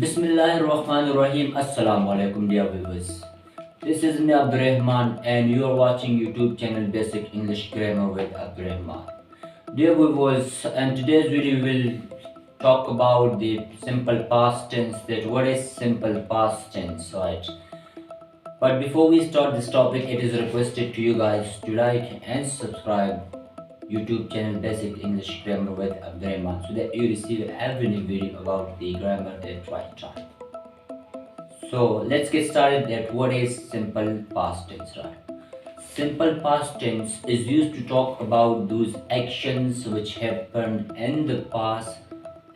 Bismillahirrahmanirrahim. Assalamu alaikum dear viewers. This is me Abdurrahman and you are watching YouTube channel Basic English Grammar with Abdurrahman. Dear viewers, and today's video will talk about the simple past tense. That what is simple past tense, right? But before we start this topic, it is requested to you guys to like and subscribe YouTube channel Basic English Grammar with Abdurrahman so that you receive every new video about the grammar at right time. So let's get started at what is simple past tense, right? Simple past tense is used to talk about those actions which happened in the past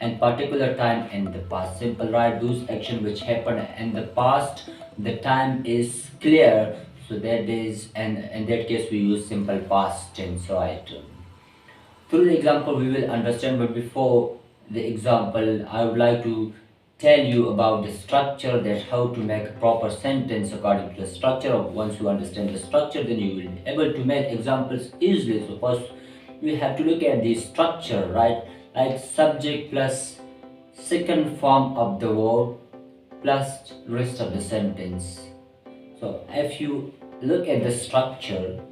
and particular time in the past. Simple, right? Those actions which happened in the past, the time is clear, so that is, and in that case we use simple past tense, right? Through the example we will understand, but before the example I would like to tell you about the structure, that how to make a proper sentence according to the structure. Once you understand the structure, then you will be able to make examples easily. So first we have to look at the structure, right? Like subject plus second form of the verb plus rest of the sentence. So if you look at the structure,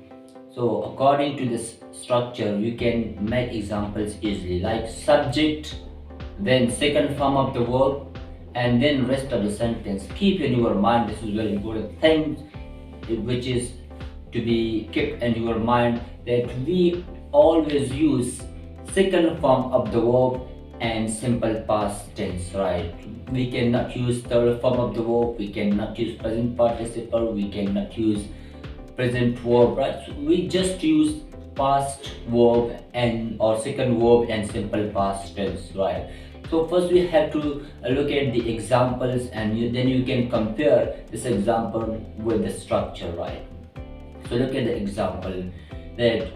so according to this structure you can make examples easily, like subject, then second form of the verb, and then rest of the sentence. Keep in your mind, this is very important thing which is to be kept in your mind, that we always use second form of the verb and simple past tense, right? We cannot use third form of the verb, we cannot use present participle, we cannot use present verb, right? So we just use past verb and or second verb and simple past tense, right? So first we have to look at the examples, and then you can compare this example with the structure, right? So look at the example, that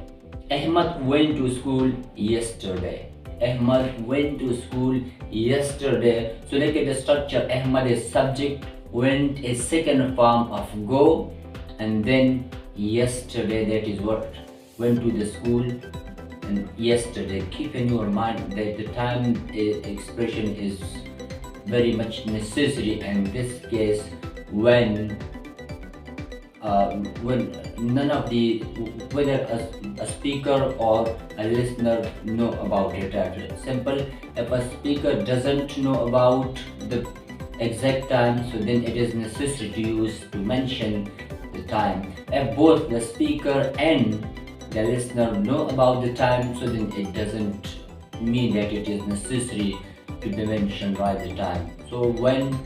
Ahmad went to school yesterday. Ahmad went to school yesterday. So look at the structure. Ahmad is subject, went is second form of go, and then yesterday, that is what, went to the school. And yesterday, keep in your mind that the time expression is very much necessary in this case when none of the, whether a speaker or a listener know about it. Simple, if a speaker doesn't know about the exact time, so then it is necessary to use to mention the time. If both the speaker and the listener know about the time, so then it doesn't mean that it is necessary to be mentioned by the time. So when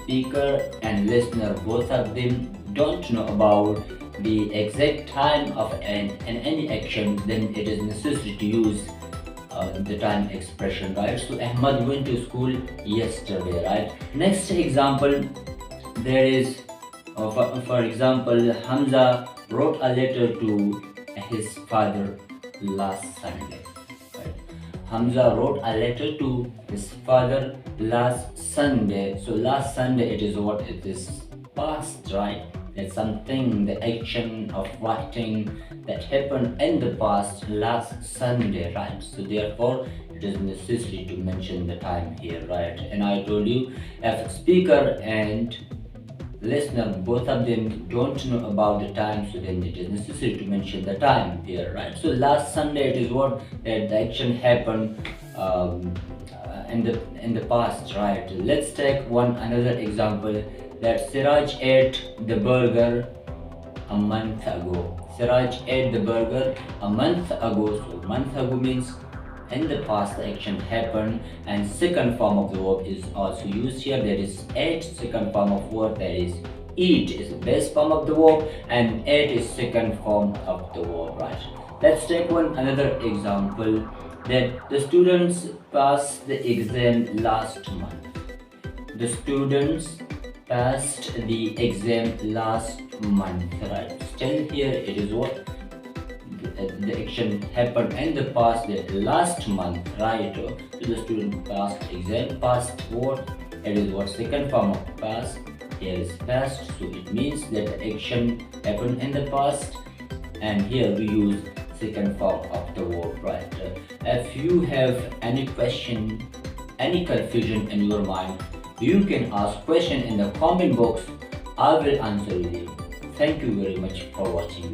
speaker and listener, both of them don't know about the exact time of any action, then it is necessary to use the time expression, right? So Ahmad went to school yesterday, right? Next example, there is for example, Hamza wrote a letter to his father last Sunday, right? Hamza wrote a letter to his father last Sunday. So last Sunday, it is what, it is past, right? It's something, the action of writing that happened in the past last Sunday, right? So therefore it is necessary to mention the time here, right? And I told you, if speaker and listener, both of them don't know about the time, so then it is necessary to mention the time here, right? So last Sunday, it is what, that the action happened in the past, right? Let's take another example, that Siraj ate the burger a month ago. Siraj ate the burger a month ago. So month ago means in the past the action happened, and second form of the verb is also used here, that is ate. Second form of verb, that is eat, is the base form of the verb, and ate is second form of the verb, right? Let's take another example, that the students passed the exam last month. The students passed the exam last month, right? Still here it is what, the action happened in the past, that last month, right? So the student passed exam, past what, it is what, second form of past, here is past, so it means that the action happened in the past, and here we use second form of the verb, right? If you have any question, any confusion in your mind, You can ask question in the comment box. I will answer you. Thank you very much for watching.